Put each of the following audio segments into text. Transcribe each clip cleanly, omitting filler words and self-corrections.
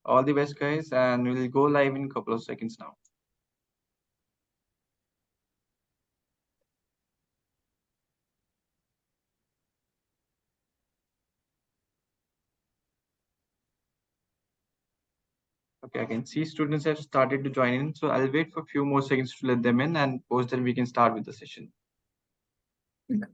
All the best, guys, and we'll go live in a couple of seconds now. Okay, I can see students have started to join in, so I'll wait for a few more seconds to let them in, and post then we can start with the session. Okay.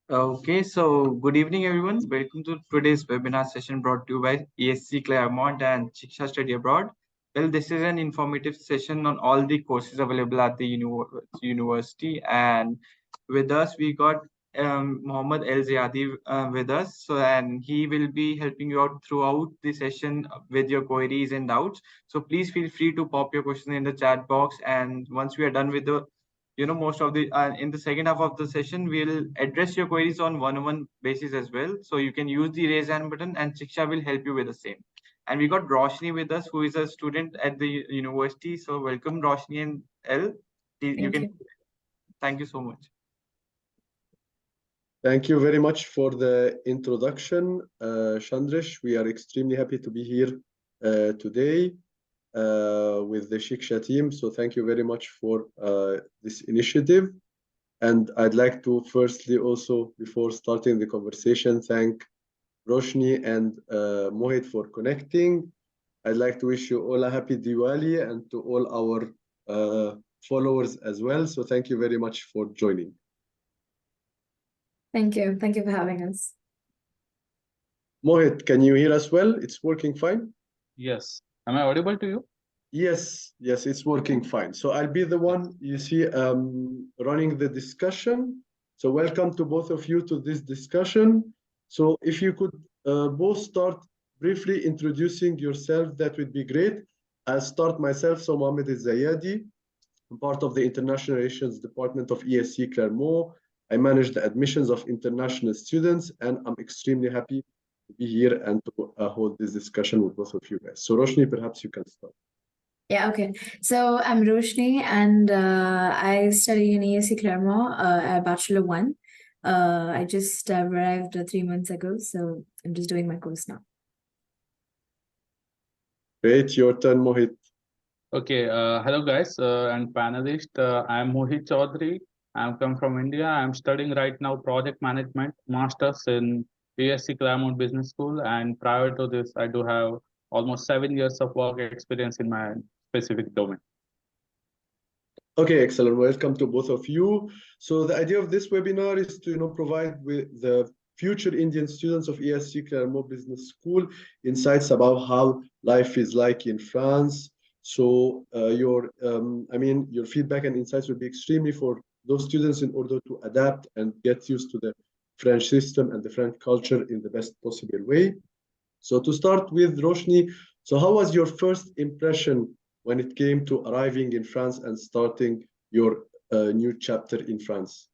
Okay, so good evening, everyone. Welcome to today's webinar session brought to you by ESC Clermont and Shiksha Study Abroad. Well, this is an informative session on all the courses available at the university, and with us we got Mohammed El Ziyadi with us. So, and he will be helping you out throughout the session with your queries and doubts. So please feel free to pop your question in the chat box, and once we are done with the most of the in the second half of the session, we'll address your queries on one-on-one basis as well. So you can use the raise hand button, and Shiksha will help you with the same. And we got Roshni with us, who is a student at the university. So welcome, Roshni and L. Thank you. Thank you so much. Thank you very much for the introduction, Chandresh. We are extremely happy to be here today with the Shiksha team. So thank you very much for this initiative. And I'd like to firstly also, before starting the conversation, thank Roshni and Mohit for connecting. I'd like to wish you all a happy Diwali and to all our followers as well. So thank you very much for joining. Thank you. Thank you for having us. Mohit, can you hear us well? It's working fine? Yes. Am I audible to you? Yes, it's working fine. So I'll be the one you see running the discussion. So welcome to both of you to this discussion. So if you could both start briefly introducing yourself, that would be great. I'll start myself. So Mohammed Zayadi, I'm part of the International Relations Department of ESC Clermont. I manage the admissions of international students, and I'm extremely happy to be here and to hold this discussion with both of you guys. So Roshni, perhaps you can start. Yeah, okay. So I'm Roshni, and I study in ESC Clermont at Bachelor 1. I just arrived 3 months ago, so I'm just doing my course now. Great, your turn, Mohit. Okay. Hello, guys and panelists. I'm Mohit Chaudhari. I'm come from India. I'm studying right now project management, masters in ESC Clermont Business School. And prior to this, I do have almost 7 years of work experience in my specific domain. Okay, excellent. Welcome to both of you. So the idea of this webinar is to provide with the future Indian students of ESC Clermont Business School insights about how life is like in France. So your feedback and insights would be extremely for those students in order to adapt and get used to the French system and the French culture in the best possible way. So to start with, Roshni, so how was your first impression when it came to arriving in France and starting your new chapter in France?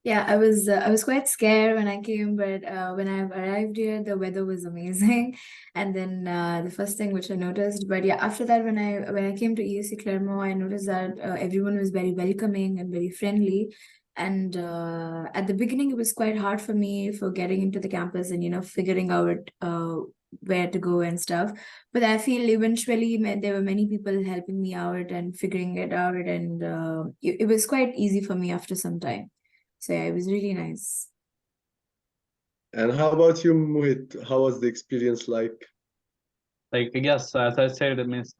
Yeah, I was quite scared when I came, but when I arrived here, the weather was amazing. And then the first thing which I noticed, but yeah, after that, when I came to ESC Clermont, I noticed that everyone was very welcoming and very friendly. And at the beginning, it was quite hard for me for getting into the campus and figuring out where to go and stuff. But I feel eventually there were many people helping me out and figuring it out, and it was quite easy for me after some time. So yeah, it was really nice. And how about you, Mohit? How was the experience like? Like, yes, as I said, it means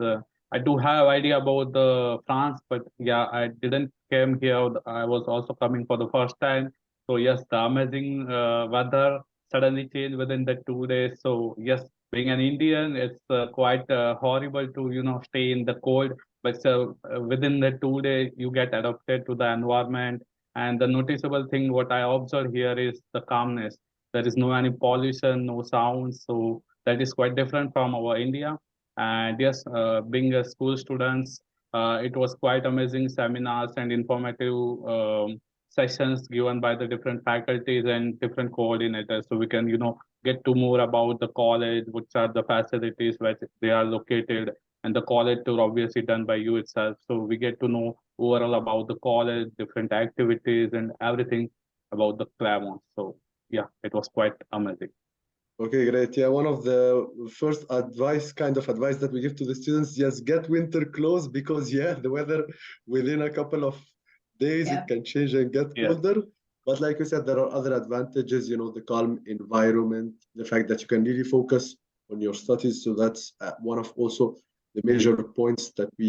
I do have idea about the France, but yeah, I didn't came here. I was also coming for the first time. So yes, the amazing weather suddenly changed within the 2 days. So yes, being an Indian, it's quite horrible to stay in the cold. But within the 2 days, you get adapted to the environment. And the noticeable thing what I observe here is the calmness. There is no any pollution, no sounds. So that is quite different from our India. And yes, being a school students, it was quite amazing seminars and informative sessions given by the different faculties and different coordinators. So we can get to more about the college, which are the facilities where they are located, and the college tour obviously done by you itself. So we get to know overall about the college, different activities, and everything about the Clermont. So yeah, it was quite amazing. Okay, great. Yeah, one of the first kind of advice that we give to the students, just get winter clothes because yeah, the weather within a couple of days Yeah. it can change and get Yeah. colder. But like you said, there are other advantages, the calm environment, the fact that you can really focus on your studies. So that's one of also the major points that we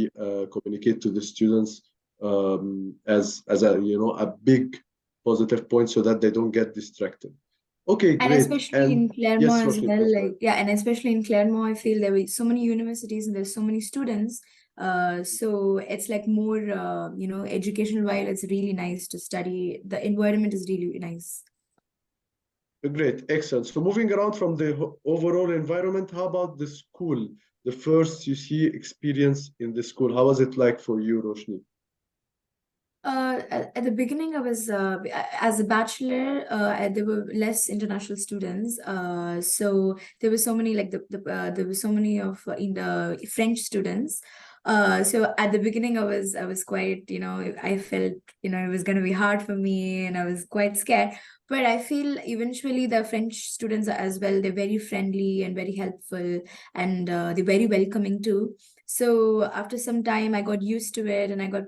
communicate to the students as a a big positive point so that they don't get distracted. Okay, And great. especially in Yes, Clermont as Roshni, well, please go like ahead. yeah, and especially in Clermont, I feel there were so many universities and there's so many students. So it's like more, educational while it's really nice to study. The environment is really nice. Great, excellent. So moving around from the overall environment, how about the school? The first you see experience in the school. How was it like for you, Roshni? At the beginning, I was as a bachelor. There were less international students. So there were so many like there were so many of in the French students. So at the beginning, I was quite I felt it was gonna be hard for me, and I was quite scared. But I feel eventually the French students as well. They're very friendly and very helpful, and they're very welcoming too. So after some time, I got used to it and I got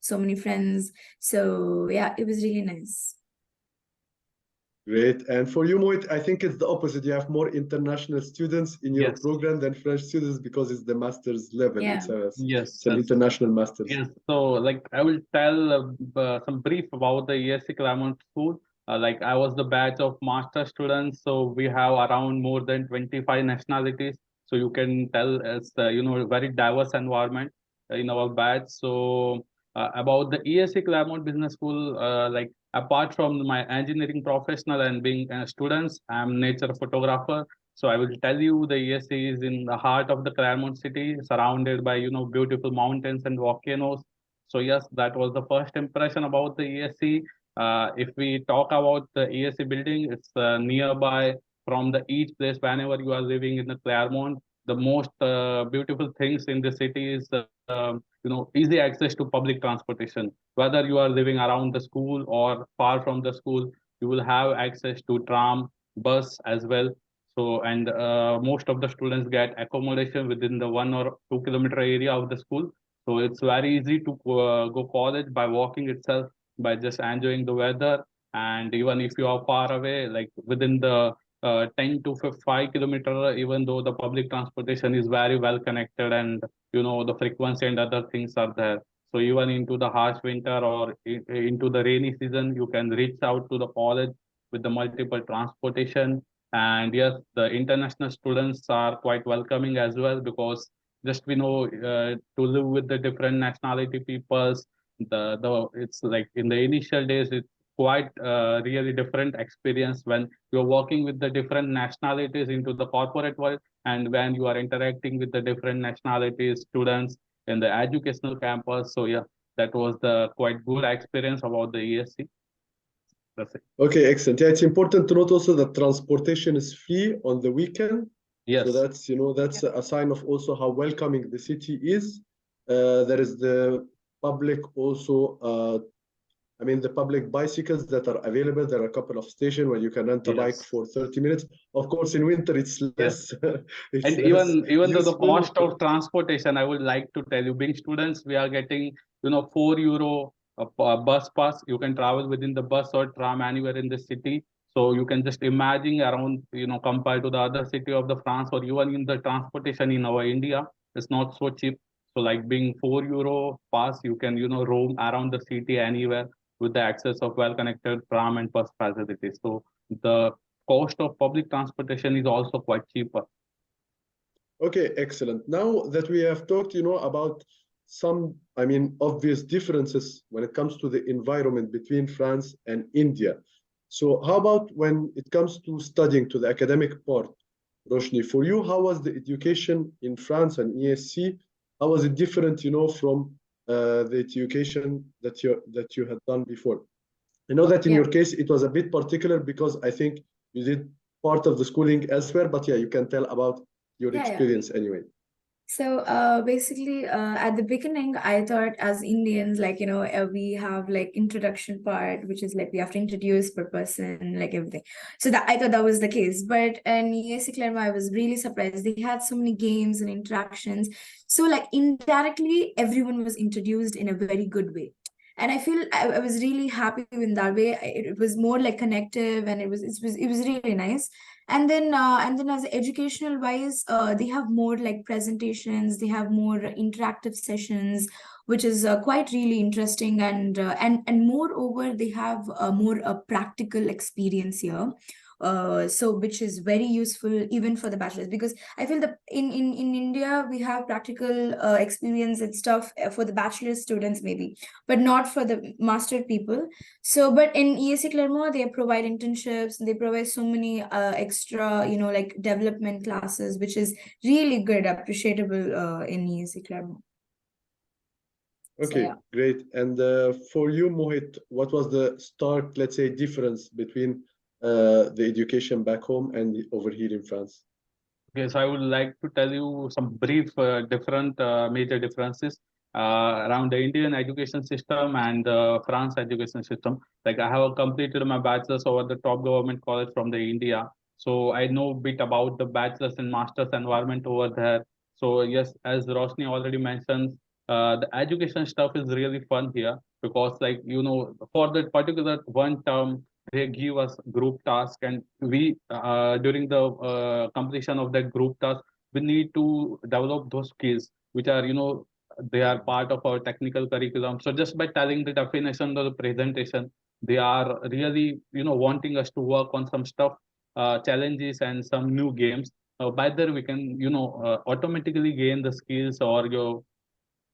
so many friends. So yeah, it was really nice. Great. And for you, Mohit, I think it's the opposite. You have more international students in your Yes. program than French students because it's the master's level. Yeah. Yes. It's an international master's. Yes, so like I will tell some brief about the ESC Clermont School. Like I was the batch of master students, so we have around more than 25 nationalities. So you can tell it's a very diverse environment in our batch. So about the ESC Clermont Business School, like apart from my engineering professional and being students, I'm nature photographer. So I will tell you the ESC is in the heart of the Clermont city, surrounded by beautiful mountains and volcanoes. So yes, that was the first impression about the ESC. If we talk about the ESC building, it's nearby from the each place whenever you are living in the Clermont. The most beautiful things in the city is easy access to public transportation. Whether you are living around the school or far from the school, you will have access to tram, bus as well. So, and most of the students get accommodation within the 1 or 2 kilometer area of the school. So it's very easy to go college by walking itself, by just enjoying the weather. And even if you are far away, like within the 10 to 5 kilometer, even though the public transportation is very well connected and the frequency and other things are there. So even into the harsh winter or into the rainy season, you can reach out to the college with the multiple transportation. And yes, the international students are quite welcoming as well, because just to live with the different nationality peoples, the it's like in the initial days it's quite really different experience when you're working with the different nationalities into the corporate world, and when you are interacting with the different nationalities students in the educational campus. So yeah, that was the quite good experience about the ESC. That's it. Okay, excellent. Yeah, it's important to note also that transportation is free on the weekend. Yes. So that's a sign of also how welcoming the city is. There is the public also, the public bicycles that are available. There are a couple of stations where you can rent a bike for 30 minutes. Of course, in winter, it's less. And even though the cost of transportation, I would like to tell you, being students, we are getting, €4 a bus pass. You can travel within the bus or tram anywhere in the city. So you can just imagine around, compared to the other city of the France, or even in the transportation in our India, it's not so cheap. So like being €4 pass, you can, roam around the city anywhere with the access of well-connected tram and bus facilities. So the cost of public transportation is also quite cheaper. Okay, excellent. Now that we have talked, about some, obvious differences when it comes to the environment between France and India. So how about when it comes to studying, to the academic part? Roshni, for you, how was the education in France and ESC? How was it different, from the education that you had done before? I know that in your case, it was a bit particular because I think you did part of the schooling elsewhere, but yeah, you can tell about your experience anyway. So basically at the beginning I thought as Indians, like, we have like introduction part, which is like we have to introduce per person, like everything. So that I thought that was the case. But in ESC Clermont, I was really surprised. They had so many games and interactions. So like indirectly, everyone was introduced in a very good way. And I feel I was really happy in that way. It was more like connective, and it was really nice. And then as educational wise, they have more like presentations, they have more interactive sessions, which is quite really interesting. And moreover, they have more practical experience here, so which is very useful even for the bachelors, because I feel that in India we have practical experience and stuff for the bachelor students maybe, but not for the master people. So, but in ESC Clermont, they provide internships, they provide so many extra, like development classes, which is really good, appreciable in ESC Clermont. So, Okay, yeah. great. And for you, Mohit, what was the stark, let's say, difference between the education back home and over here in France? Okay, so I would like to tell you some brief different major differences around the Indian education system and the France education system. Like I have completed my bachelor's over the top government college from the India, so I know a bit about the bachelor's and master's environment over there. So yes, as Roshni already mentioned, the education stuff is really fun here because, like, for that particular one term they give us group task, and we during the completion of that group task we need to develop those skills which are, they are part of our technical curriculum. So just by telling the definition of the presentation, they are really, wanting us to work on some stuff, challenges and some new games. By there we can, automatically gain the skills or your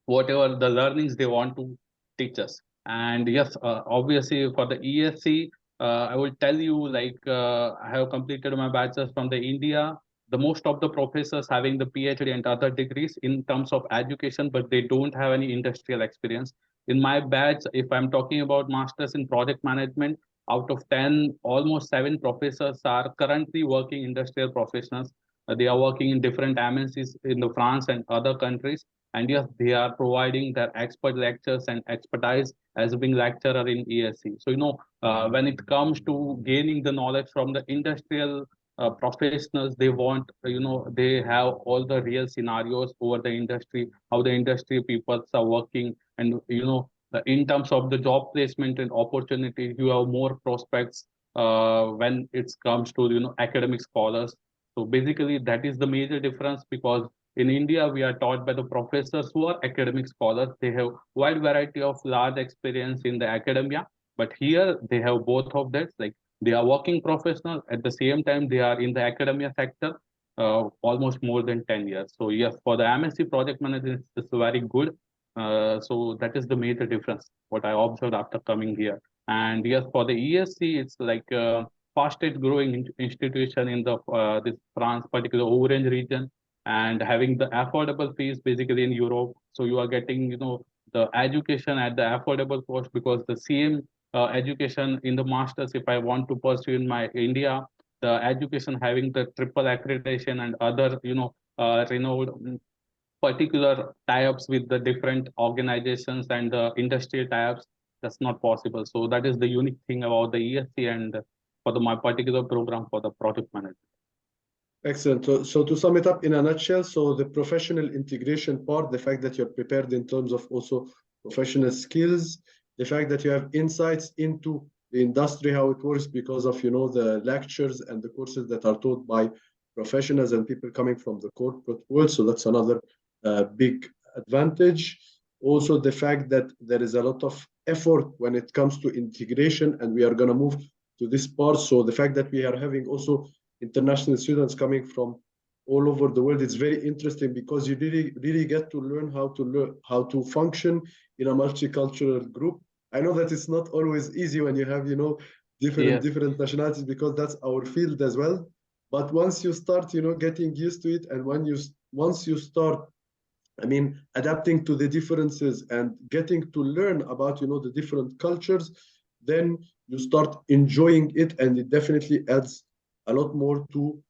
whatever the learnings they want to teach us. And yes, obviously for the ESC, I will tell you, like, I have completed my bachelor's from the India. The most of the professors having the PhD and other degrees in terms of education, but they don't have any industrial experience. In my batch, if I'm talking about masters in project management, out of 10, almost 7 professors are currently working industrial professionals. They are working in different MNCs in the France and other countries, and yes, they are providing their expert lectures and expertise as being lecturer in ESC. So when it comes to gaining the knowledge from the industrial professionals, they want, they have all the real scenarios over the industry, how the industry people are working, and in terms of the job placement and opportunity, you have more prospects when it comes to academic scholars. So basically that is the major difference, because in India, we are taught by the professors who are academic scholars. They have wide variety of large experience in the academia, but here they have both of that. Like they are working professionals at the same time they are in the academia sector, almost more than 10 years. So yes, for the MSc project management, it's very good. So that is the major difference what I observed after coming here. And yes, for the ESC, it's like fastest growing institution in the this France, particular Orange region, and having the affordable fees basically in Europe. So you are getting, the education at the affordable cost, because the same education in the masters, if I want to pursue in my India, the education having the triple accreditation and other, renowned particular tie-ups with the different organizations and the industrial tie-ups, that's not possible. So that is the unique thing about the ESC and for the my particular program for the project management. Excellent. So to sum it up in a nutshell, so the professional integration part, the fact that you're prepared in terms of also professional skills, the fact that you have insights into the industry, how it works because of, the lectures and the courses that are taught by professionals and people coming from the corporate world. So that's another big advantage. Also, the fact that there is a lot of effort when it comes to integration, and we are going to move to this part. So the fact that we are having also international students coming from all over the world, it's very interesting because you really get to learn how to function in a multicultural group. I know that it's not always easy when you have different nationalities, because that's our field as well. But once you start getting used to it, and once you start, I mean, adapting to the differences and getting to learn about the different cultures, then you start enjoying it, and it definitely adds a lot more to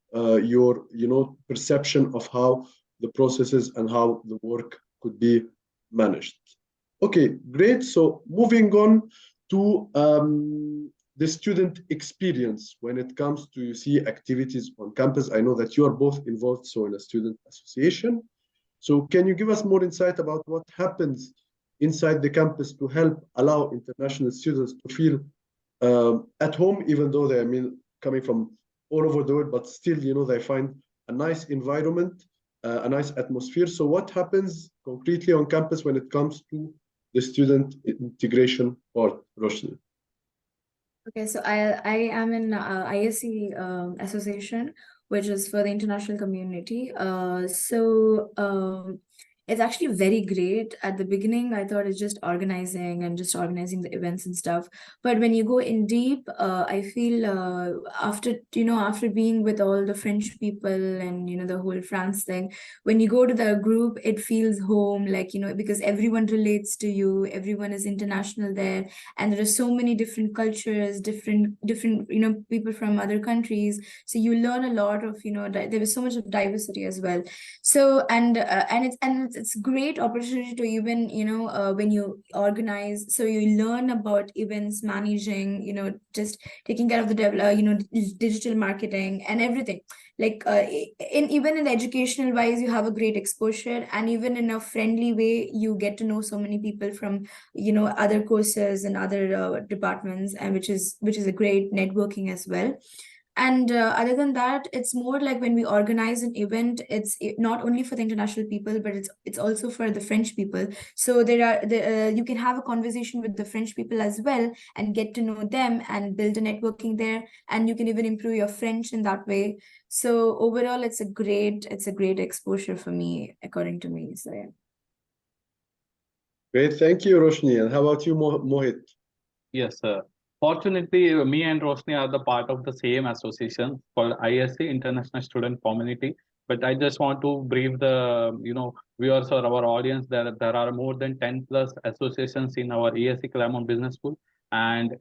your perception of how the processes and how the work could be managed. Okay, great. So moving on to the student experience when it comes to, you see, activities on campus. I know that you are both involved so in a student association. So can you give us more insight about what happens inside the campus to help allow international students to feel at home, even though they, I mean, coming from all over the world, but still, you know, they find a nice environment, a nice atmosphere. So what happens concretely on campus when it comes to the student integration part, Roshni? Okay, so I am in ESC association, which is for the international community. It's actually very great. At the beginning, I thought it's just organizing the events and stuff. But when you go in deep, I feel after being with all the French people and the whole France thing, when you go to the group, it feels home, like because everyone relates to you, everyone is international there, and there are so many different cultures, different people from other countries. So you learn a lot of there is so much of diversity as well. So and it's great opportunity to even when you organize, so you learn about events managing, just taking care of the digital marketing and everything. Like even in educational wise, you have a great exposure, and even in a friendly way, you get to know so many people from other courses and other departments, and which is a great networking as well. And other than that, it's more like when we organize an event, not only for the international people, but it's also for the French people. So you can have a conversation with the French people as well and get to know them and build a networking there, and you can even improve your French in that way. So overall, it's a great exposure for me, according to me. So yeah. Great, thank you, Roshni. And how about you, Mohit? Yes, sir. Fortunately, me and Roshni are the part of the same association called ISC, International Student Community. But I just want to brief the viewers or our audience that there are more than 10 plus associations in our ESC Clermont Business School. And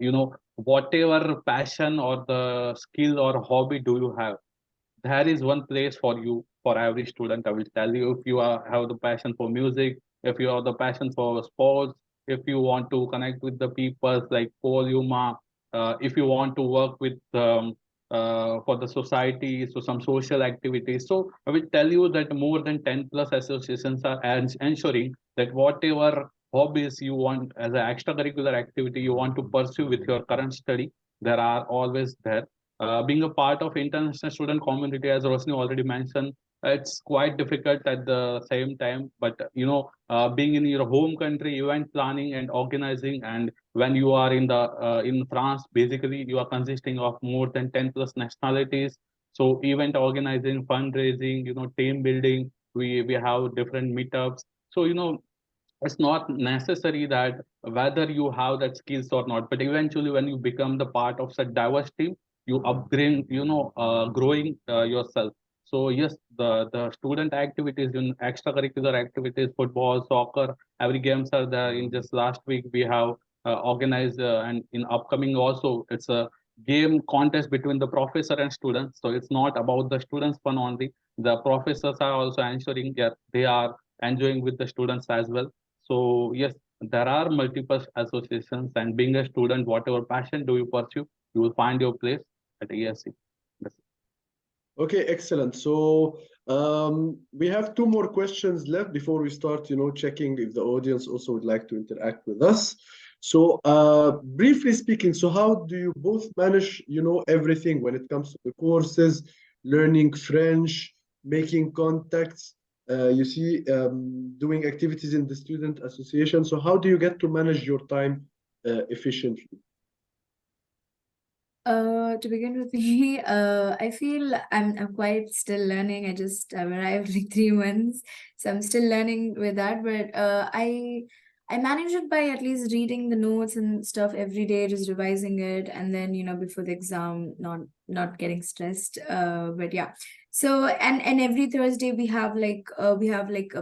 whatever passion or the skill or hobby do you have, there is one place for you, for every student. I will tell you, if you have the passion for music, if you have the passion for sports, if you want to connect with the people like Paul Yuma, if you want to work with for the society, so some social activities. So I will tell you that more than 10 plus associations are ensuring that whatever hobbies you want as an extracurricular activity you want to pursue with your current study, there are always there. Being a part of international student community, as Rosni already mentioned, it's quite difficult at the same time. But being in your home country, event planning and organizing, and when you are in France, basically you are consisting of more than 10 plus nationalities. So event organizing, fundraising, team building, we have different meetups. So it's not necessary that whether you have that skills or not, but eventually when you become the part of such diverse team, you upgrade, growing yourself. So yes, the student activities in extracurricular activities, football, soccer, every games are there. In just last week we have organized and in upcoming also it's a game contest between the professor and students. So it's not about the students fun only, the professors are also ensuring that they are enjoying with the students as well. So yes, there are multiple associations, and being a student, whatever passion do you pursue, you will find your place at ESC. That's it. Okay, excellent. So we have two more questions left before we start, checking if the audience also would like to interact with us. So briefly speaking, so how do you both manage, everything when it comes to the courses, learning French, making contacts, doing activities in the student association. So how do you get to manage your time efficiently? To begin with me, I feel I'm quite still learning. I've arrived like 3 months, so I'm still learning with that. But I manage it by at least reading the notes and stuff every day, just revising it, and then before the exam, not getting stressed. But yeah, So and every Thursday we have like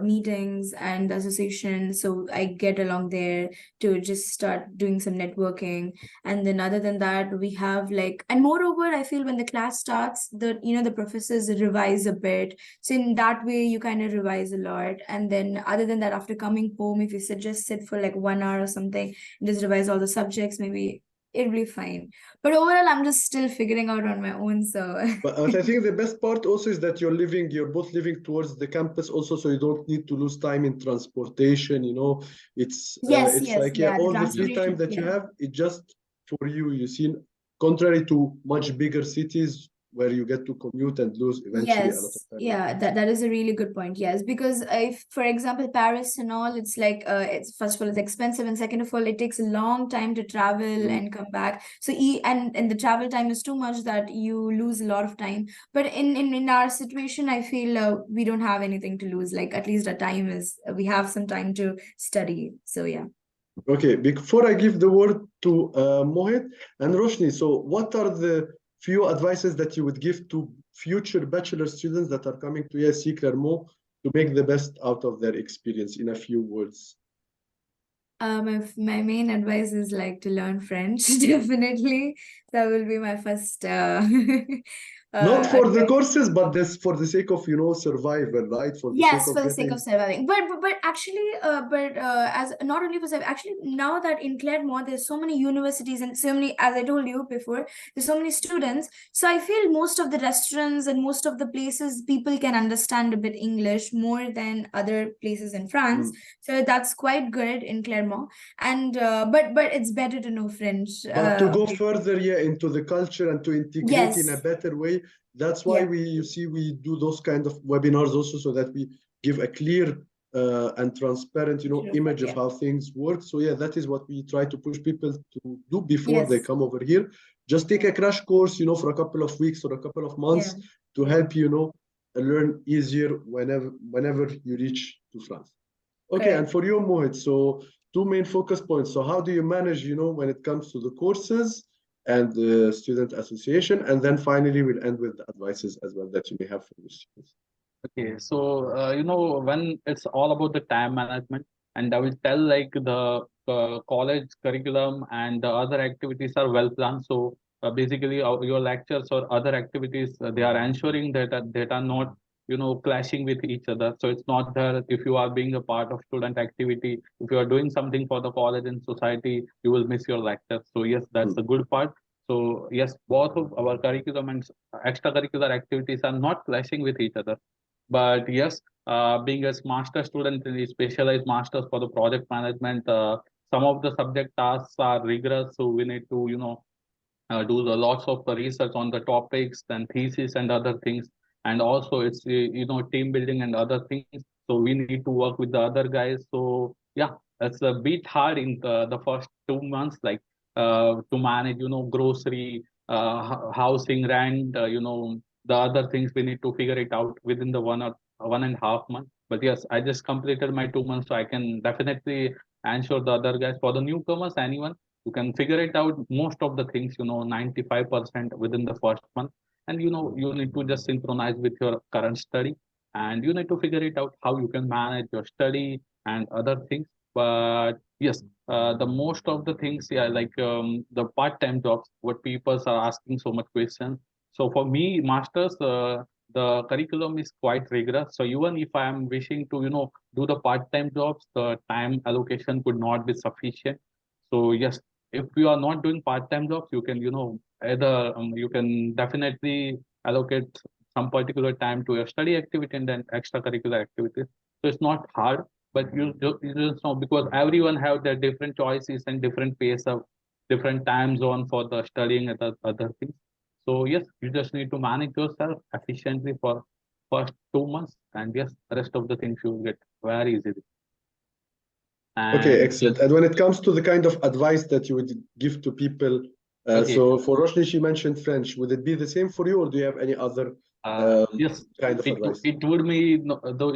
meetings and association. So I get along there to just start doing some networking. And then other than that, we have like, and moreover, I feel when the class starts, the professors revise a bit. So in that way, you kind of revise a lot. And then other than that, after coming home, if you just sit for like 1 hour or something, and just revise all the subjects, maybe it'll be fine. But overall, I'm just still figuring out on my own. So But I think the best part also is that you're both living towards the campus also, so you don't need to lose time in transportation, yes, it's yes, like, yeah, yeah, the all the free time transportation, that you yeah. have, it just for you, you see, contrary to much bigger cities where you get to commute and lose eventually a lot of Yes, time. yeah, that is a really good point. Yes, because if, for example, Paris and all, it's like it's first of all it's expensive, and second of all, it takes a long time to travel Mm. and come back. So and the travel time is too much that you lose a lot of time. But in our situation, I feel we don't have anything to lose. Like at least our time is we have some time to study. So yeah. Okay, before I give the word to Mohit and Roshni, so what are the few advices that you would give to future bachelor students that are coming to ESC Clermont to make the best out of their experience in a few words? My main advice is like to learn French, definitely. That will be my first Not for the advice. courses, but this for the sake of, survival, right? For the sake Yes, of for the sake getting. of surviving. But actually, as not only for surviving, actually now that in Claremont there's so many universities and so many, as I told you before, there's so many students. So I feel most of the restaurants and most of the places people can understand a bit English more than other places in France. Mm. So that's quite good in Claremont. And but it's better to know French. But to go further, yeah, into the culture and to integrate in a Yes. better way, that's why Yeah. we do those kind of webinars also, so that we give a clear and transparent, image of Yeah. how things work. So yeah, that is what we try to push people to do before they Yes. come over here. Just take Yeah. a crash course, for a couple of weeks or a couple of Yeah. months to help learn easier whenever you reach to France. Okay, and Correct. for you, Mohit, so two main focus points. So how do you manage, when it comes to the courses and the student association? And then finally, we'll end with the advices as well that you may have for the students. Okay, so when it's all about the time management, and I will tell like the college curriculum and the other activities are well planned. So basically, your lectures or other activities, they are ensuring that are not clashing with each other. So it's not that if you are being a part of student activity, if you are doing something for the college and society, you will miss your lectures. So yes, that's the good part. So yes, both of our curriculum and extracurricular activities are not clashing with each other. But yes, being a master student in the specialized masters for the project management, some of the subject tasks are rigorous, so we need to do the lots of research on the topics and thesis and other things. And also it's team building and other things, so we need to work with the other guys. So yeah, it's a bit hard in the first 2 months, like to manage grocery, housing, rent, the other things we need to figure it out within the 1.5 month. But yes, I just completed my 2 months, so I can definitely ensure the other guys, for the newcomers, anyone, you can figure it out most of the things 95% within the first month. And you need to just synchronize with your current study, and you need to figure it out how you can manage your study and other things. But yes, the most of the things, yeah, like the part-time jobs, what people are asking so much questions. So for me, masters, the curriculum is quite rigorous. So even if I am wishing to do the part-time jobs, the time allocation could not be sufficient. So yes, if you are not doing part-time jobs, you can either you can definitely allocate some particular time to your study activity and then extracurricular activities. So it's not hard, but you just know, because everyone have their different choices and different pace of different time zone for the studying and other things. So yes, you just need to manage yourself efficiently for first 2 months, and yes, the rest of the things you will get very easily. Okay, And excellent. yes, And when it comes to the kind of advice that you would give to people, okay. so for Roshni, she mentioned French. Would it be the same for you, or do you have any other Yes, kind of advice? it would be though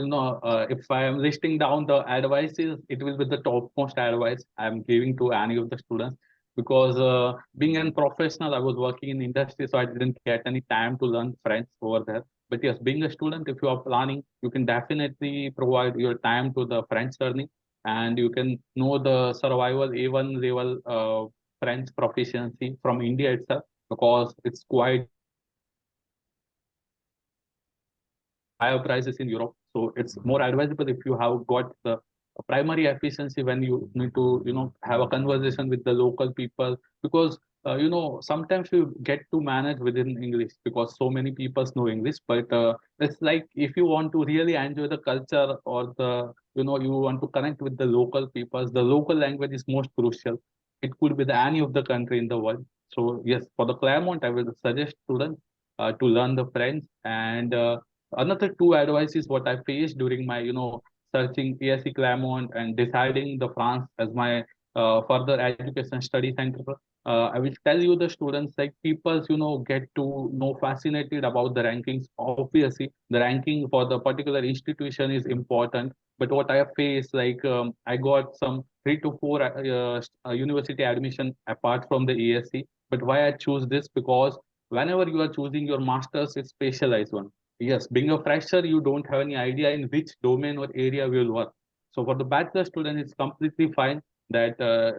if I am listing down the advices, it will be the topmost advice I am giving to any of the students. because being a professional, I was working in industry, so I didn't get any time to learn French over there. But yes, being a student, if you are planning, you can definitely provide your time to the French learning, and you can know the survival A1 level French proficiency from India itself, because it's quite higher prices in Europe. So it's more advisable if you have got the primary efficiency when you need to, have a conversation with the local people, because sometimes you get to manage within English because so many people know English. But it's like if you want to really enjoy the culture, or you want to connect with the local peoples, the local language is most crucial. It could be any of the country in the world. So yes, for the Claremont, I will suggest students to learn the French. And another two advices what I faced during my searching ESC Clermont and deciding the France as my further education study center. I will tell you the students, like people get to know fascinated about the rankings. Obviously the ranking for the particular institution is important, but what I have faced, like I got some 3 to 4 university admission apart from the ESC. But why I choose this, because whenever you are choosing your masters, it's specialized one. Yes, being a fresher, you don't have any idea in which domain or area you will work. So for the bachelor student, it's completely fine that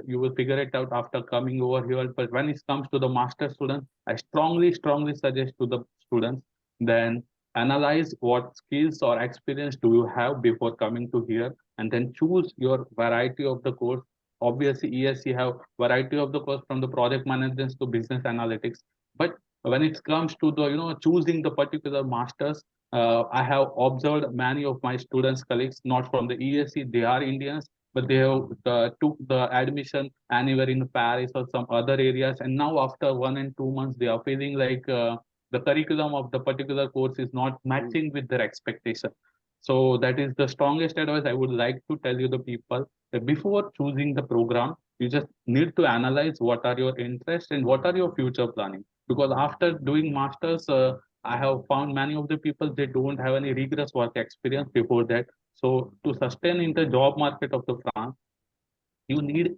you will figure it out after coming over here. But when it comes to the master student, I strongly suggest to the students, then analyze what skills or experience do you have before coming to here, and then choose your variety of the course. Obviously, ESC have variety of the course from the project management to business analytics. But when it comes to the choosing the particular masters, I have observed many of my students colleagues not from the ESC, they are Indians, but they have took the admission anywhere in Paris or some other areas, and now after 1 and 2 months they are feeling like the curriculum of the particular course is not matching with their expectation. So that is the strongest advice I would like to tell you, the people, that before choosing the program, you just need to analyze what are your interests and what are your future planning. Because after doing masters, I have found many of the people, they don't have any rigorous work experience before that. So to sustain in the job market of the France, you need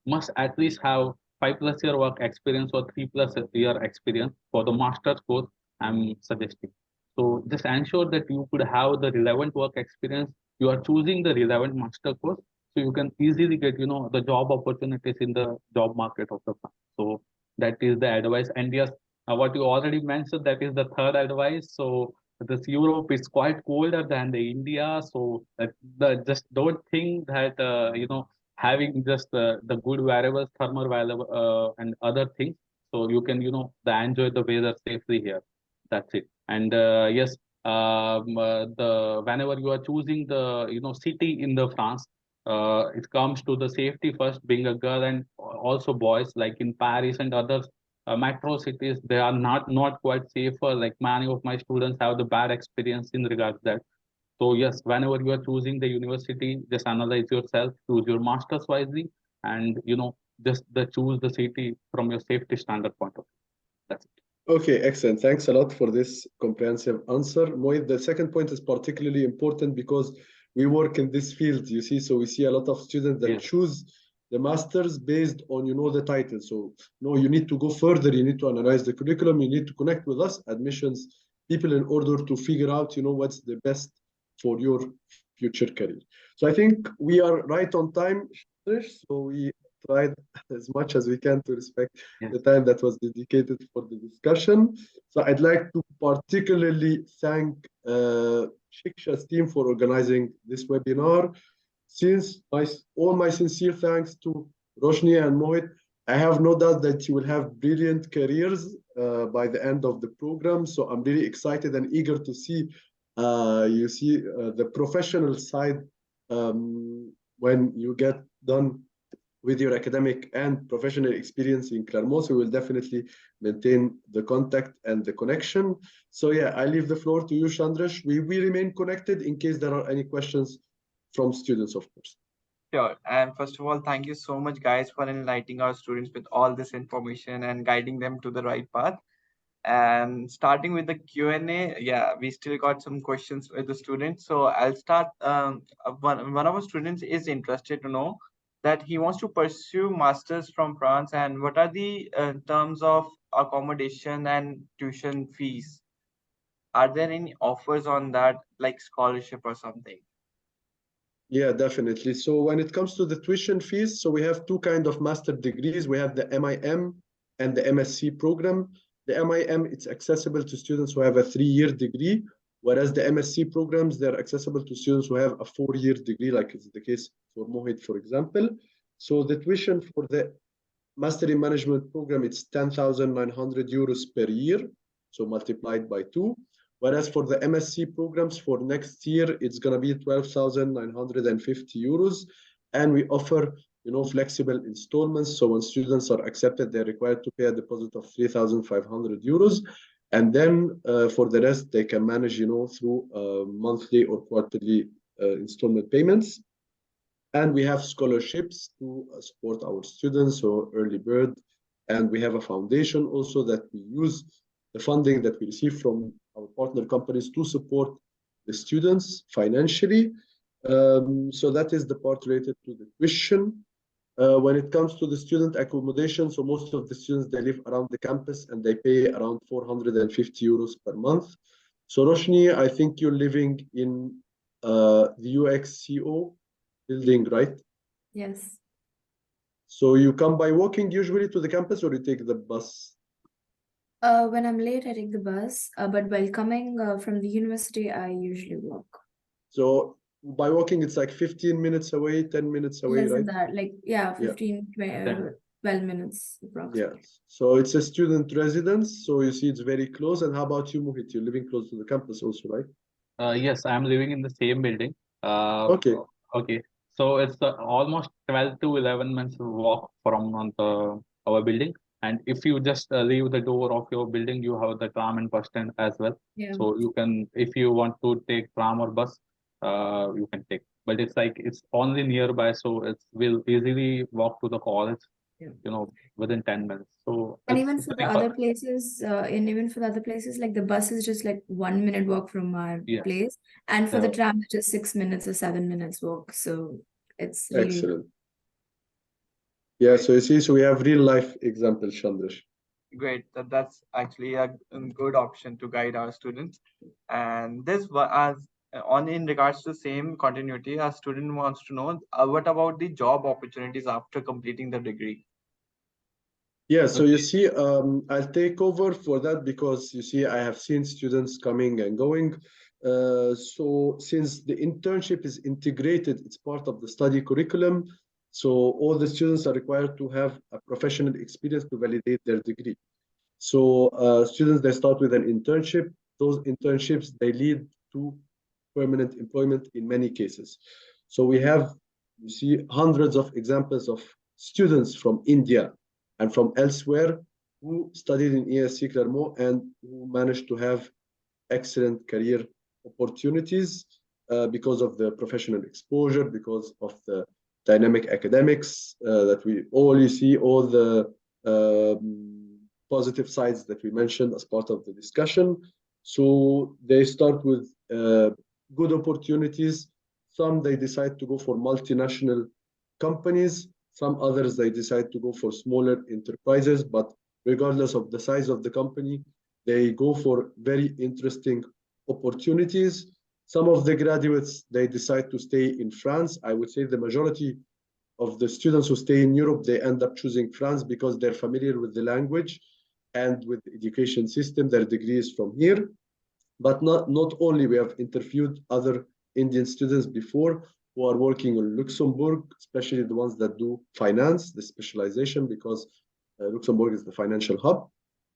must at least have 5+ year work experience or 3+ year experience for the master's course I'm suggesting. So just ensure that you could have the relevant work experience. You are choosing the relevant master course, so you can easily get the job opportunities in the job market of the firm. So that is the advice. And yes, what you already mentioned, that is the third advice. So this Europe is quite colder than the India, so just don't think that having just the good variables, thermal variable, and other things, so you can enjoy the weather safely here. That's it. And yes, the whenever you are choosing the city in the France, it comes to the safety first. Being a girl and also boys, like in Paris and other metro cities, they are not quite safer. Like many of my students have the bad experience in regards to that. So yes, whenever you are choosing the university, just analyze yourself, choose your masters wisely, and just choose the city from your safety standard point of view. That's it. Okay, excellent. Thanks a lot for this comprehensive answer. Mohit, the second point is particularly important because we work in this field, you see, so we see a lot of students that Yes. choose the masters based on, the title. So, no, you need to go further. You need to analyze the curriculum. You need to connect with us, admissions people, in order to figure out, what's the best for your future career. So I think we are right on time, so we tried as much as we can to respect Yes. the time that was dedicated for the discussion. So I'd like to particularly thank Shiksha's team for organizing this webinar. Since all my sincere thanks to Roshni and Mohit, I have no doubt that you will have brilliant careers by the end of the program. So I'm really excited and eager to see the professional side when you get done with your academic and professional experience in Clermont. So we will definitely maintain the contact and the connection. So yeah, I leave the floor to you, Chandresh. We remain connected in case there are any questions from students, of course. Sure. And first of all, thank you so much, guys, for enlightening our students with all this information and guiding them to the right path. And starting with the Q&A, yeah, we still got some questions with the students. So I'll start. One of our students is interested to know that he wants to pursue masters from France, and what are the terms of accommodation and tuition fees? Are there any offers on that, like scholarship or something? Yeah, definitely. So when it comes to the tuition fees, so we have two kind of master degrees. We have the MIM and the MSc program. The MIM, it's accessible to students who have a 3-year degree, whereas the MSc programs, they're accessible to students who have a 4-year degree, like it's the case for Mohit, for example. So the tuition for the Master in Management program, it's 10,900 euros per year, so multiplied by 2. Whereas for the MSc programs for next year, it's going to be 12,950 euros. And we offer, flexible installments. So when students are accepted, they're required to pay a deposit of 3,500 euros. And then for the rest, they can manage, through monthly or quarterly installment payments. And we have scholarships to support our students, so early bird. And we have a foundation also that we use the funding that we receive from our partner companies to support the students financially. So that is the part related to the tuition. When it comes to the student accommodation, so most of the students, they live around the campus and they pay around 450 euros per month. So Roshni, I think you're living in the UXCO building, right? Yes. So you come by walking usually to the campus, or you take the bus? When I'm late, I take the bus. But while coming from the university, I usually walk. So by walking, it's like 15 minutes away, 10 minutes away, Less right? than that, like, yeah, 15, 12 minutes approximately. Yeah. So it's a student residence. So you see, it's very close. And how about you, Mohit? You're living close to the campus also, right? Yes, I'm living in the same building. Okay. Okay. So it's almost 12 to 11 minutes walk from our building. And if you just leave the door of your building, you have the tram and bus stand as well. Yeah. So you can, if you want to take tram or bus, you can take. But it's like it's only nearby, so it's will easily walk to the college, within 10 minutes. So And it's even for the very other places, like the bus is just like 1 minute walk from our Yes. place. And for the Yeah. tram, it's just 6 minutes or 7 minutes walk. So it's really Excellent. Yeah, so you see, so we have real life examples, Chandrash. Great. That's actually a good option to guide our students. And this as on in regards to same continuity, a student wants to know what about the job opportunities after completing the degree? Yeah, so you see, I'll take over for that because you see, I have seen students coming and going. So since the internship is integrated, it's part of the study curriculum. So all the students are required to have a professional experience to validate their degree. So students, they start with an internship. Those internships, they lead to permanent employment in many cases. So we have, you see, hundreds of examples of students from India and from elsewhere who studied in ESC Clermont and who managed to have excellent career opportunities because of the professional exposure, because of the dynamic academics that we all, you see, all the positive sides that we mentioned as part of the discussion. So they start with good opportunities. Some they decide to go for multinational companies. Some others they decide to go for smaller enterprises. But regardless of the size of the company, they go for very interesting opportunities. Some of the graduates they decide to stay in France. I would say the majority of the students who stay in Europe, they end up choosing France because they're familiar with the language and with the education system. Their degree is from here. But not only, we have interviewed other Indian students before who are working in Luxembourg, especially the ones that do finance, the specialization, because Luxembourg is the financial hub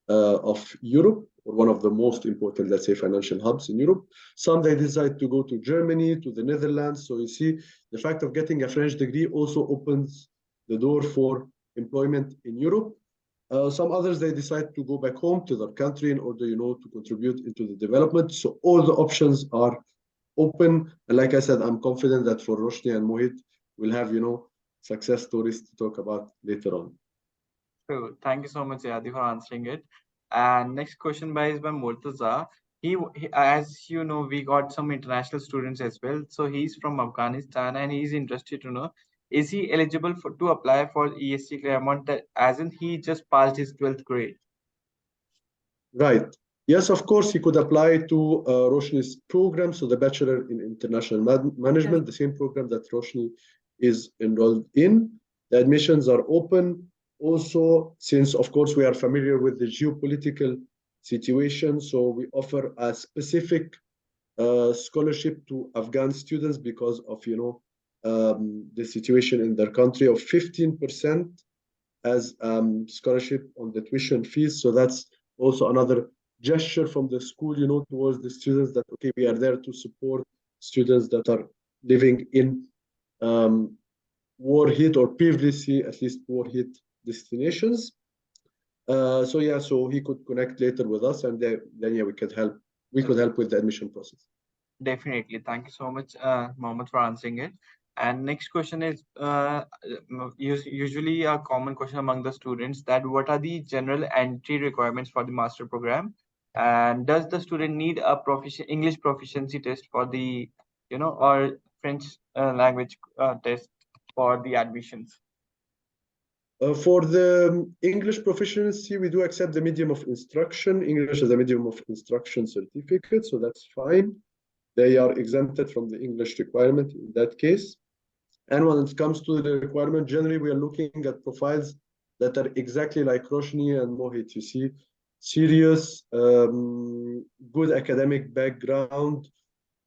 of Europe, or one of the most important, let's say, financial hubs in Europe. Some they decide to go to Germany, to the Netherlands. So you see, the fact of getting a French degree also opens the door for employment in Europe. Some others they decide to go back home to their country in order, to contribute into the development. So all the options are open. And like I said, I'm confident that for Roshni and Mohit, we'll have, success stories to talk about later on. So thank you so much, Yadi, for answering it. And next question is by Murtaza. He, as you know, we got some international students as well. So he's from Afghanistan and he's interested to know is he eligible to apply for ESC Clermont, as in he just passed his 12th grade? Right. Yes, of course, he could apply to Roshni's program, so the Bachelor in International Management, the same program that Roshni is enrolled in. The admissions are open. Also, since, of course, we are familiar with the geopolitical situation, so we offer a specific scholarship to Afghan students because of, the situation in their country of 15% as scholarship on the tuition fees. So that's also another gesture from the school, towards the students that, okay, we are there to support students that are living in war hit or previously at least war hit destinations. So yeah, so he could connect later with us, and then yeah, we could help with the admission process. Definitely. Thank you so much, Mohammed, for answering it. And next question is usually a common question among the students, that what are the general entry requirements for the master program? And does the student need a English proficiency test for the, or French language test for the admissions? For the English proficiency, we do accept the medium of instruction, English as a medium of instruction certificate, so that's fine. They are exempted from the English requirement in that case. And when it comes to the requirement, generally we are looking at profiles that are exactly like Roshni and Mohit. You see, serious, good academic background,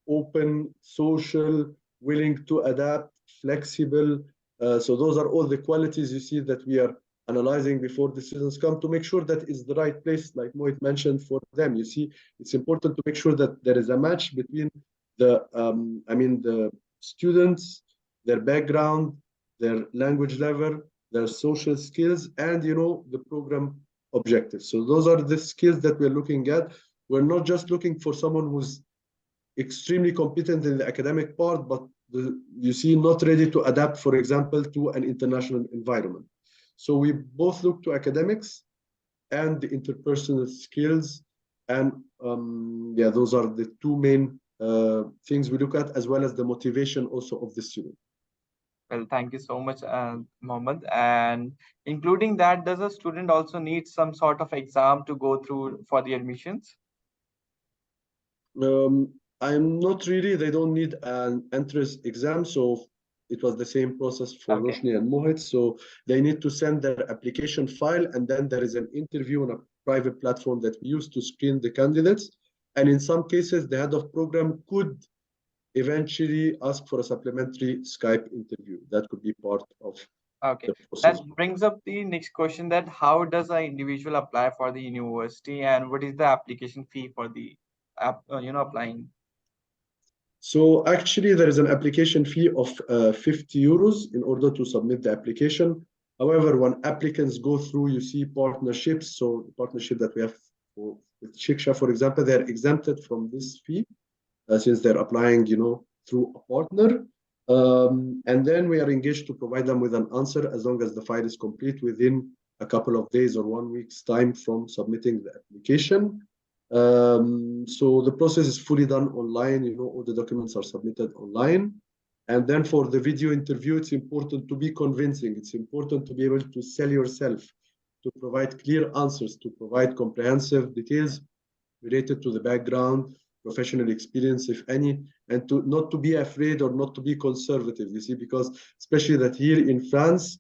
open, social, willing to adapt, flexible. So those are all the qualities you see that we are analyzing before the students come to make sure that it's the right place, like Mohit mentioned, for them. You see, it's important to make sure that there is a match between the students, their background, their language level, their social skills, and the program objectives. So those are the skills that we're looking at. We're not just looking for someone who's extremely competent in the academic part, but not ready to adapt, for example, to an international environment. So we both look to academics and the interpersonal skills, and those are the two main things we look at, as well as the motivation also of the student. Well, thank you so much, Mohammed. And including that, does a student also need some sort of exam to go through for the admissions? I'm not really. They don't need an entrance exam, so it was the same process for Roshni and Mohit. So they need to send their application file, and then there is an interview on a private platform that we use to screen the candidates. And in some cases, the head of program could eventually ask for a supplementary Skype interview. That could be part of the process. That brings up the next question, that how does an individual apply for the university, and what is the application fee for the applying? So actually, there is an application fee of 50 euros in order to submit the application. However, when applicants go through, you see partnerships. So the partnership that we have with Shiksha, for example, they're exempted from this fee since they're applying, through a partner. And then we are engaged to provide them with an answer as long as the file is complete within a couple of days or 1 week's time from submitting the application. So the process is fully done online, all the documents are submitted online. And then for the video interview, it's important to be convincing. It's important to be able to sell yourself, to provide clear answers, to provide comprehensive details related to the background, professional experience, if any, and to not to be afraid or not to be conservative, you see, because especially that here in France,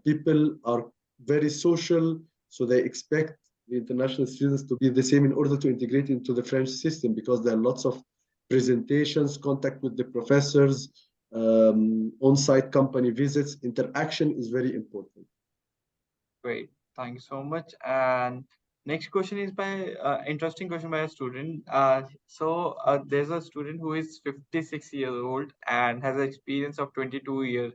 people are very social, so they expect the international students to be the same in order to integrate into the French system, because there are lots of presentations, contact with the professors, on-site company visits. Interaction is very important. Great, thank you so much. And next question is by interesting question by a student. So there's a student who is 56 years old and has an experience of 22 years.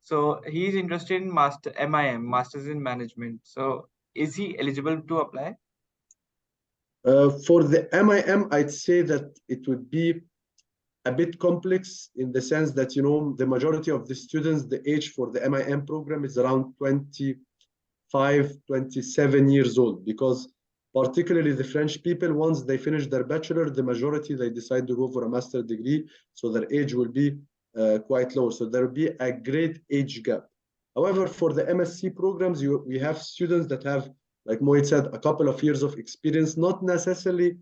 So he's interested in MIM, Masters in Management. So is he eligible to apply? For the MIM, I'd say that it would be a bit complex in the sense that, the majority of the students, the age for the MIM program is around 25, 27 years old, because particularly the French people, once they finish their bachelor, the majority, they decide to go for a master degree. So their age will be quite low. So there will be a great age gap. However, for the MSc programs, we have students that have, like Mohit said, a couple of years of experience, not necessarily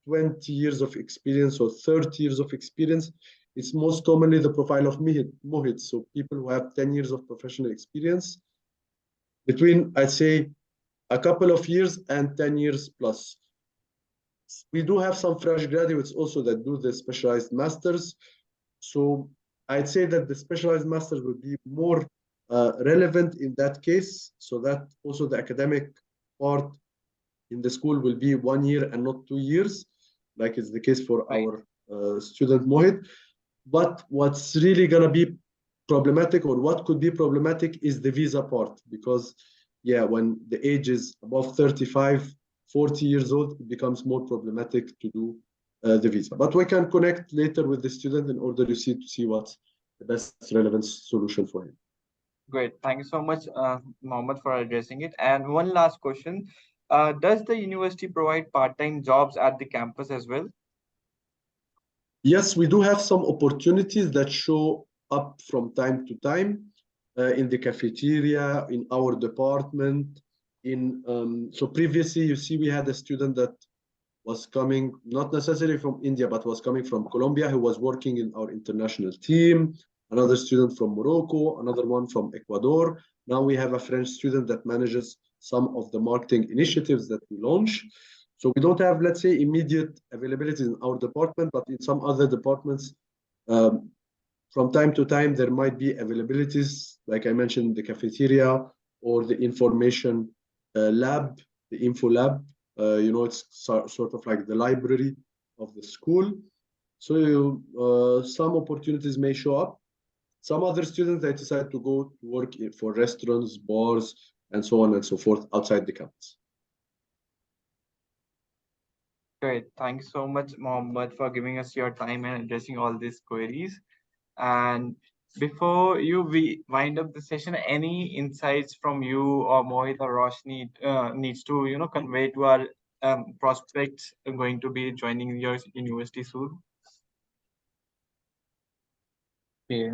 20 years of experience or 30 years of experience. It's most commonly the profile of Mohit. So people who have 10 years of professional experience between, I'd say, a couple of years and 10 years plus. We do have some fresh graduates also that do the specialized masters. So I'd say that the specialized masters would be more relevant in that case, so that also the academic part in the school will be 1 year and not 2 years, like it's the case for our student Mohit. But what's really going to be problematic, or what could be problematic, is the visa part, because yeah, when the age is above 35, 40 years old, it becomes more problematic to do the visa. But we can connect later with the student in order to see what's the best relevant solution for him. Great. Thank you so much, Mohammed, for addressing it. And one last question. Does the university provide part-time jobs at the campus as well? Yes, we do have some opportunities that show up from time to time in the cafeteria, in our department. So previously, you see, we had a student that was coming, not necessarily from India, but was coming from Colombia, who was working in our international team, another student from Morocco, another one from Ecuador. Now we have a French student that manages some of the marketing initiatives that we launch. So we don't have, let's say, immediate availability in our department, but in some other departments, from time to time, there might be availabilities, like I mentioned, the cafeteria or the information lab, the info lab. It's sort of like the library of the school. So some opportunities may show up. Some other students, they decide to go to work for restaurants, bars, and so on and so forth outside the campus. Great. Thank you so much, Mohammed, for giving us your time and addressing all these queries. And before we wind up the session, any insights from you or Mohit or Roshni needs to convey to our prospects going to be joining your university soon? Okay.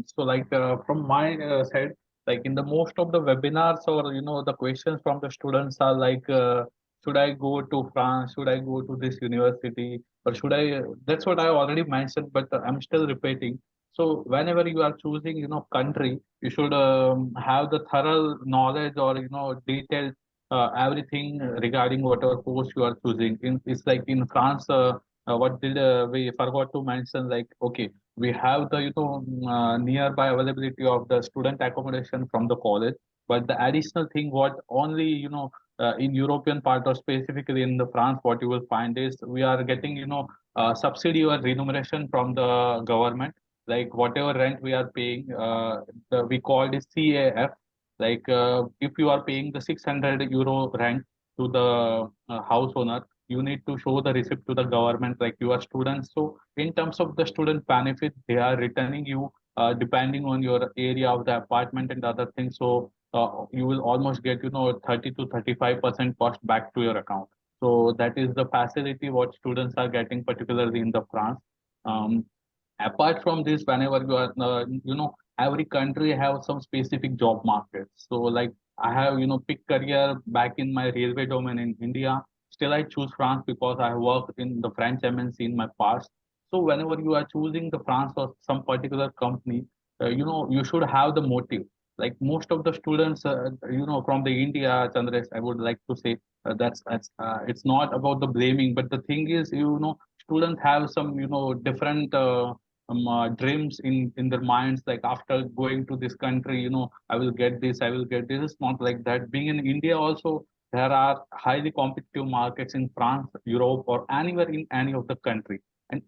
So like from my side, like in the most of the webinars, or the questions from the students are like, should I go to France? Should I go to this university? Or should I? That's what I already mentioned, but I'm still repeating. So whenever you are choosing, country, you should have the thorough knowledge, or detailed everything regarding whatever course you are choosing. It's like in France, what did we forgot to mention? Like, okay, we have the nearby availability of the student accommodation from the college, but the additional thing, what only in European part, or specifically in the France, what you will find is we are getting subsidy or remuneration from the government, like whatever rent we are paying, we call it CAF. Like if you are paying the 600 euro rent to the house owner, you need to show the receipt to the government, like you are students. So in terms of the student benefit, they are returning you depending on your area of the apartment and other things. So you will almost get 30 to 35% cost back to your account. So that is the facility what students are getting, particularly in the France. um, Apart from this, whenever you are every country have some specific job markets. So like I have picked career back in my railway domain in India. Still I choose France because I worked in the French MNC in my past. So whenever you are choosing the France or some particular company, you should have the motive. Like most of the students from the India, Chandresh, I would like to say, that's it's not about the blaming, but the thing is, students have some different dreams in their minds, like after going to this country, I will get this, I will get this. It's not like that. Being in India also, there are highly competitive markets in France, Europe, or anywhere in any of the country. And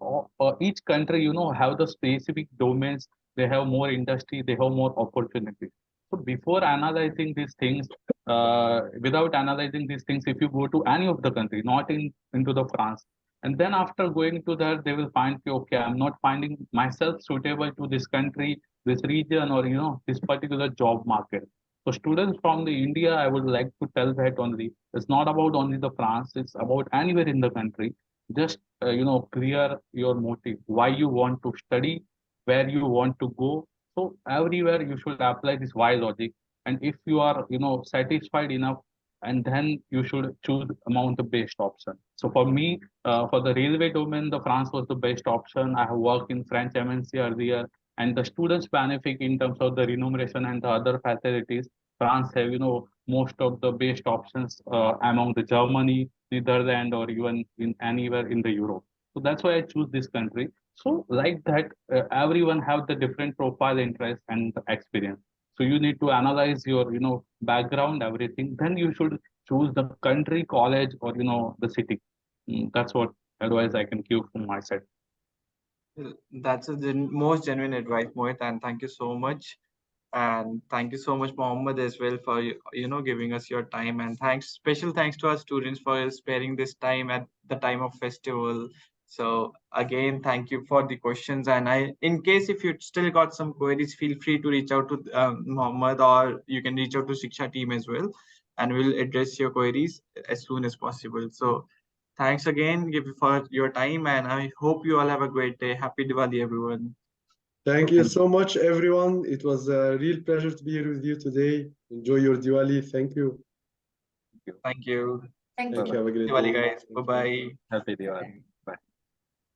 each country have the specific domains. They have more industry, they have more opportunities. So before analyzing these things, without analyzing these things, if you go to any of the country, not into the France, and then after going to that, they will find, okay, I'm not finding myself suitable to this country, this region, or this particular job market. So students from the India, I would like to tell that only, it's not about only the France, it's about anywhere in the country. Just clear your motive, why you want to study, where you want to go. So everywhere you should apply this why logic. And if you are, satisfied enough, and then you should choose among the best option. So for me, for the railway domain, the France was the best option. I have worked in French MNC earlier, and the students benefit in terms of the remuneration and the other facilities. France have, most of the best options among the Germany, Netherlands, or even in anywhere in the Europe. So that's why I choose this country. So like that, everyone have the different profile, interest, and the experience. So you need to analyze your, background, everything. Then you should choose the country, college, or the city. That's what advice I can give from my side. That's the most genuine advice, Mohit, and thank you so much. And thank you so much, Mohammed, as well, for giving us your time. And special thanks to our students for sparing this time at the time of festival. So again, thank you for the questions. And in case if you still got some queries, feel free to reach out to Mohammed, or you can reach out to Shiksha team as well, and we'll address your queries as soon as possible. So thanks again for your time, and I hope you all have a great day. Happy Diwali, everyone. Thank you so much, everyone. It was a real pleasure to be here with you today. Enjoy your Diwali. Thank you. Thank you. Thank Thank you. you. Have a great Diwali, day. guys. Bye bye. Happy Diwali.